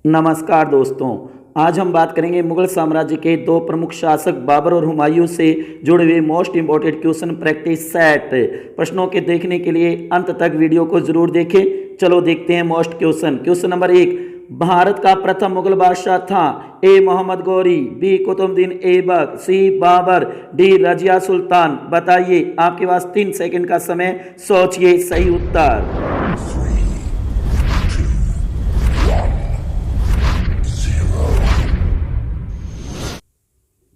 नमस्कार दोस्तों, आज हम बात करेंगे मुगल साम्राज्य के दो प्रमुख शासक बाबर और हुमायूं से जुड़े हुए most important question practice set. प्रश्नों के देखने के लिए अंत तक वीडियो को जरूर देखें। चलो देखते हैं मोस्ट क्वेश्चन नंबर 1। भारत का प्रथम मुगल बादशाह था? ए मोहम्मद गौरी, बी कुतुबुद्दीन ऐबक, सी बाबर, डी रजिया सुल्तान। बताइए, आपके पास 3 सेकंड का समय, सोचिए सही उत्तर।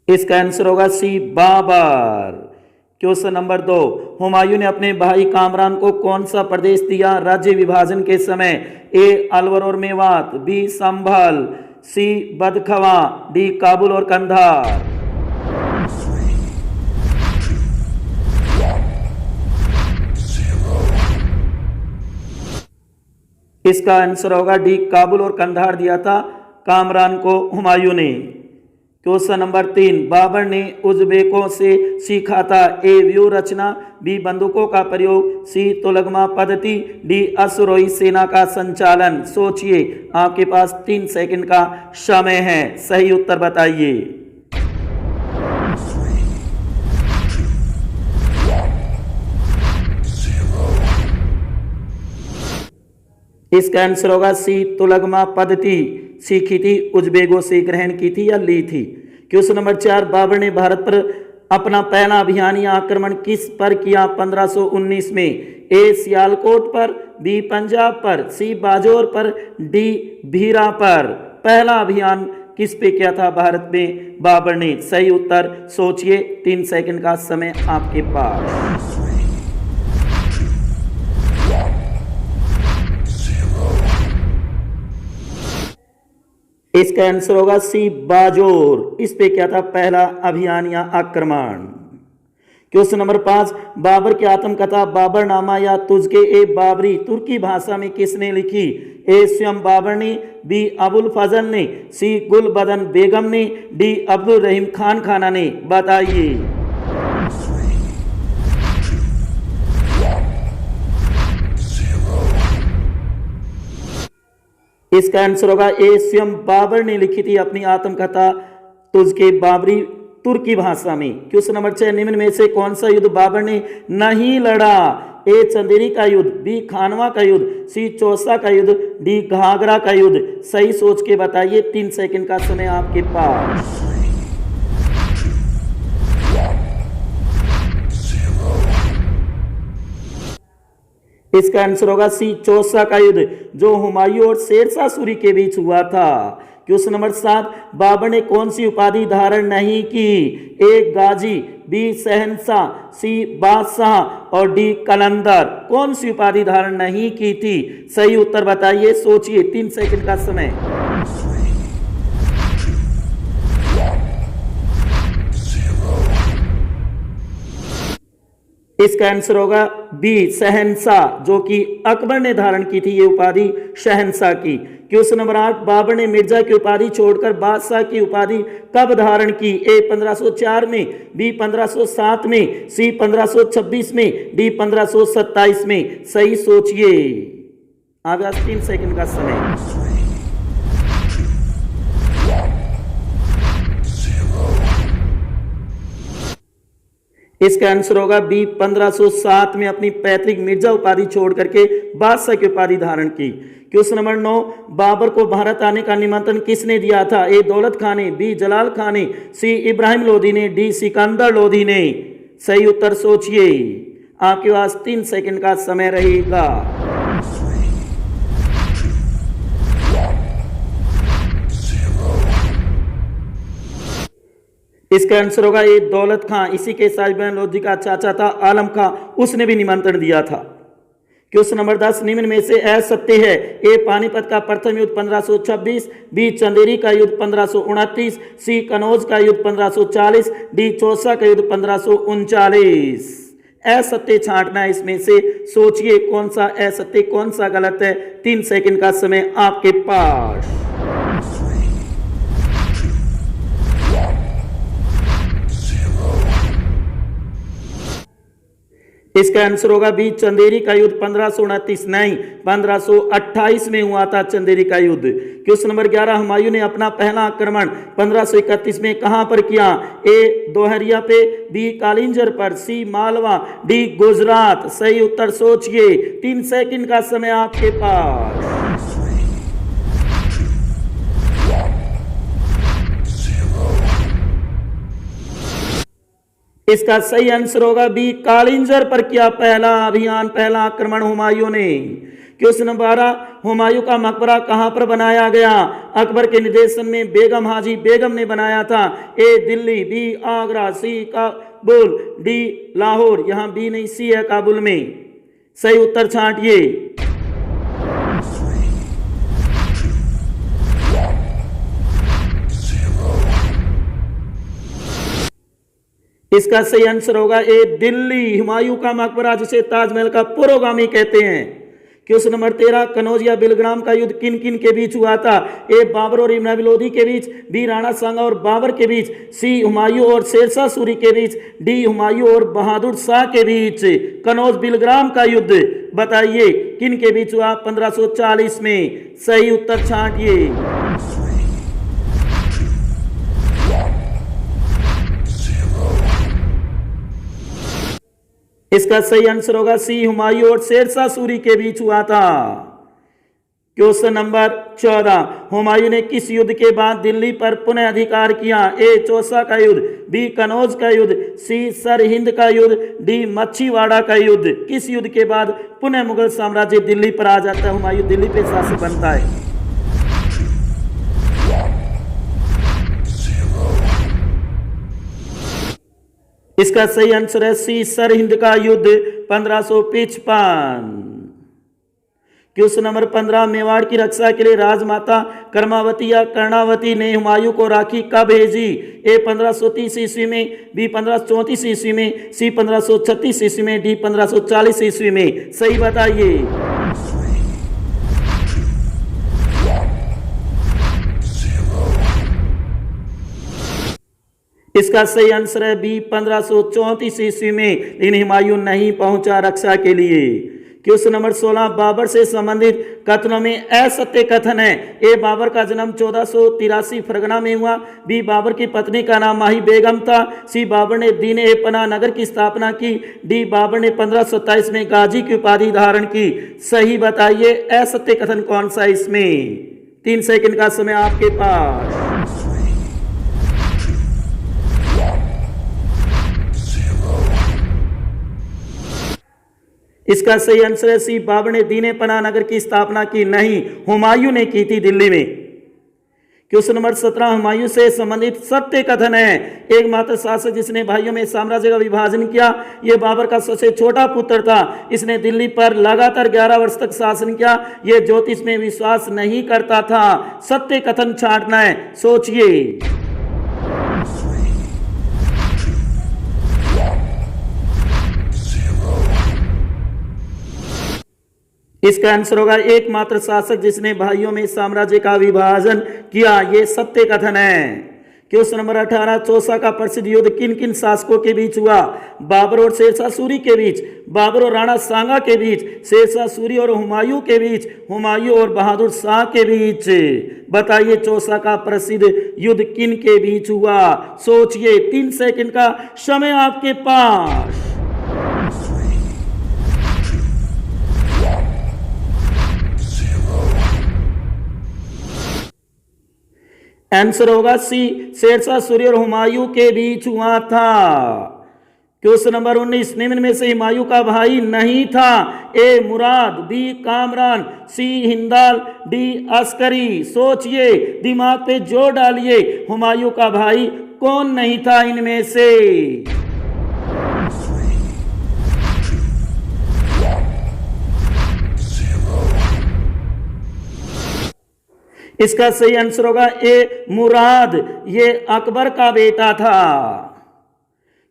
इसका आंसर होगा C Babur. Question number 2। Humayun ने अपने भाई कामरान को कौन सा प्रदेश दिया राज्य विभाजन के समय? ए अलवर और मेवात, बी संभल, सी बदखवा, डी काबुल और कंधार। इसका आंसर होगा डी काबुल और कंधार दिया था कामरान को हुमायूं ने। Question number 3। बाबर ने उज़्बेकों से सीखा था? ए व्यूह रचना, बी बंदूकों का प्रयोग, सी तुलगमा पद्धति, डी अश्वरोही सेना का संचालन। सोचिए, आपके पास 3 सेकंड का समय है, सही उत्तर बताइए। इसका आंसर होगा सी तुलगमा पद्धति सीखी थी, उज़्बेकों से ग्रहण की थी या ली थी। Question number 4। बाबर ने भारत पर अपना पहला अभियान या आक्रमण किस पर किया 1519 में? ए सियालकोट पर, बी पंजाब पर, सी बाजौर पर, डी भीरा पर। पहला अभियान किस पे किया था भारत में बाबर ने? सही उत्तर सोचिए, 3 सेकंड का समय आपके पास। इसका आंसर होगा सी बाजौर। इस पे क्या था पहला अभियान या आक्रमण। Question number 5। बाबर की आत्मकथा बाबरनामा या तुज़के ए बाबरी तुर्की भाषा में किसने लिखी? ए स्वयं बाबर ने, बी अबुल फजल ने, सी गुलबदन बेगम ने, डी अब्दुल रहीम खान खाना ने। बताइए। इसका आंसर होगा ए स्वयं बाबर ने लिखी थी अपनी आत्मकथा तुज़के बाबरी तुर्की भाषा में। Question number 6। निम्न में से कौन सा युद्ध बाबर ने नहीं लड़ा? ए चंदेरी का युद्ध, बी खानवा का युद्ध, सी चौसा का युद्ध, डी घाघरा का युद्ध। सही सोच के बताइए, 3 सेकंड का समय आपके पास। इसका आंसर होगा सी चौसा का युद्ध, जो हुमायूं और शेरशाह सूरी के बीच हुआ था। Question number 7। बाबर ने कौन सी उपाधि धारण नहीं की? ए गाजी, बी शहंशाह, सी बादशाह और डी कलंदर। कौन सी उपाधि धारण नहीं की थी? सही उत्तर बताइए, सोचिए, 3 सेकंड का समय। इसका आंसर होगा बी शहंशाह, जो कि अकबर ने धारण की थी ये उपाधि शहंशाह की। Question number 8। बाबर ने मिर्जा की उपाधि छोड़कर बादशाह की उपाधि कब धारण की? ए 1504 में, बी 1507 में, सी 1526 में, डी 1527 में। सही सोचिए, आपके पास 3 सेकंड का समय। इसका आंसर होगा बी 1507 में अपनी पैतृक मिर्जा उपाधि छोड़ करके बादशाह की उपाधि धारण की। Question number 9। बाबर को भारत आने का निमंत्रण किसने दिया था? ए दौलत खान ने, बी जलाल खान ने, सी इब्राहिम लोधी ने, डी सिकंदर लोधी ने। सही उत्तर सोचिए, आपके पास 3 सेकंड का समय रहेगा। इसका आंसर होगा ए दौलत खां। इसी के साथ इब्राहिम लोधी का चाचा था आलम खां, उसने भी निमंत्रण दिया था। Question number 10। निम्न में से असत्य है? ए पानीपत का प्रथम युद्ध 1526, बी चंदेरी का युद्ध 1529, सी कनौज का युद्ध 1540, डी चौसा का युद्ध 1539। असत्य छांटना है इसमें से, सोचिए कौन सा असत्य कौन सा गलत है। 3 सेकंड का समय आपके पास। इसका आंसर होगा बी चंदेरी का युद्ध 1529 नहीं 1528 में हुआ था चंदेरी का युद्ध। क्वेश्चन नंबर 11 हुमायूं ने अपना पहला आक्रमण 1531 में कहां पर किया? ए दोहरिया पे, बी कालिंजर पर, सी मालवा, डी गुजरात। सही उत्तर सोचिए, 3 सेकंड का समय आपके पास। इसका सही आंसर होगा बी कालिंजर पर किया पहला अभियान, पहला आक्रमण हुमायूं ने। क्वेश्चन नंबर 12 हुमायूं का मकबरा कहां पर बनाया गया? अकबर के निर्देशन में बेगम हाजी बेगम ने बनाया था। ए दिल्ली, बी आगरा, सी काबुल, डी लाहौर। यहां बी नहीं सी है काबुल में। सही उत्तर छांटिए। इसका सही आंसर होगा ए दिल्ली, हुमायूं का मकबरा जिसे ताजमहल का पुरोगामी कहते हैं। क्वेश्चन नंबर 13 कनौज या बिलग्राम का युद्ध किन किन के बीच हुआ था? ए बाबर और इब्न लोदी के बीच, बी राणा सांगा और बाबर के बीच, सी हुमायूं और शेरशाह सूरी के बीच, डी हुमायूं और बहादुर शाह के बीच। कनौज बिलग्राम का युद्ध बताइए किन के बीच हुआ? 1540 में। सही उत्तर छांटिए। इसका सही आंसर होगा सी हुमायूं और शेरशाह सूरी के बीच हुआ था। क्वेश्चन नंबर 14 हुमायूं ने किस युद्ध के बाद दिल्ली पर पुनः अधिकार किया? ए चौसा का युद्ध, बी कनौज का युद्ध, सी सरहिंद का युद्ध, डी मच्छीवाड़ा का युद्ध। किस युद्ध के बाद पुनः मुगल साम्राज्य दिल्ली पर आ जाता है, हुमायूं दिल्ली पे शासक बनता है? इसका सही आंसर है सी सरहिंद का युद्ध 1555। क्वेश्चन नंबर 15 मेवाड़ की रक्षा के लिए राजमाता कर्मावती या कर्णावती ने हुमायूं को राखी कब भेजी? ए 1530 ईस्वी में, बी 1534 ईस्वी में, सी 1536 ईस्वी में, डी 1540 ईस्वी में। सही बताइए। इसका सही आंसर है बी 1534 ईस्वी में, लेकिन हुमायूं नहीं पहुंचा रक्षा के लिए। क्वेश्चन नंबर 16 बाबर से संबंधित कथनों में असत्य कथन है। ए बाबर का जन्म 1483 फरगना में हुआ, बी बाबर की पत्नी का नाम माही बेगम था, सी बाबर ने दीन ए पनाह नगर की स्थापना की, डी बाबर ने 1527 में गाजी की उपाधि धारण की। सही बताइए असत्य कथन कौन सा इसमें? 3 सेकंड का समय आपके पास। इसका सही आंसर है सी बाबर ने दीन ए पनाह नगर की स्थापना की नहीं, हुमायूं ने की थी दिल्ली में। क्वेश्चन नंबर 17 हुमायूं से संबंधित सत्य कथन है। एकमात्र शासक जिसने भाइयों में साम्राज्य का विभाजन किया, यह बाबर का सबसे छोटा पुत्र था। इसने दिल्ली पर लगातार 11 वर्ष तक शासन किया। यह ज्योतिष में विश्वास नहीं करता था। सत्य कथन छांटना है, सोचिए। इसका आंसर होगा एकमात्र शासक जिसने भाइयों में साम्राज्य का विभाजन किया। यह सत्य कथन है। क्वेश्चन नंबर 18 चौसा का प्रसिद्ध युद्ध किन किन शासकों के बीच हुआ? बाबर और शेरशाह सूरी के बीच, बाबर और राणा सांगा के बीच, शेरशाह सूरी और हुमायूं के बीच, हुमायूं और बहादुर शाह के बीच। बताइए चौसा का प्रसिद्ध युद्ध किन के बीच हुआ? सोचिए, 3 सेकंड का समय आपके पास। आंसर होगा सी शेरशाह सूरी और हुमायूं के बीच हुआ था। क्वेश्चन नंबर 19 निम्न में से हुमायूं का भाई नहीं था। ए मुराद, बी कामरान, सी हिंदाल, डी अस्करी। सोचिए, दिमाग पे जोर डालिए, हुमायूं का भाई कौन नहीं था इनमें से? इसका सही आंसर होगा ए मुराद, ये अकबर का बेटा था।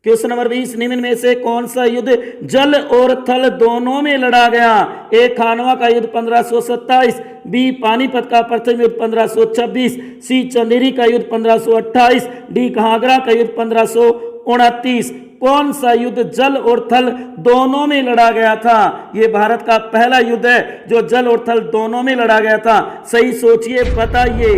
क्वेश्चन नंबर 20 निम्न में से कौन सा युद्ध जल और थल दोनों में लड़ा गया? ए खानवा का युद्ध 1527, बी पानीपत का प्रथम युद्ध 1526, सी चंदेरी का युद्ध 1528, डी घाघरा का युद्ध 1529। कौन सा युद्ध जल और थल दोनों में लड़ा गया था? ये भारत का पहला युद्ध है जो जल और थल दोनों में लड़ा गया था। सही सोचिए, बताइए।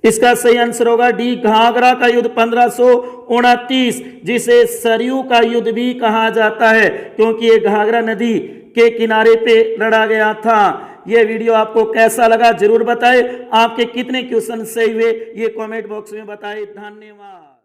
इसका सही आंसर होगा डी, घाघरा का युद्ध 1529, जिसे सरयू का युद्ध भी कहा जाता है, क्योंकि ये घाघरा नदी के किनारे पे लड़ा गया था। ये वीडियो आपको कैसा लगा जरूर बताएं। आपके कितने क्वेश्चन सही हुए ये कमेंट बॉक्स में बताएं। धन्यवाद।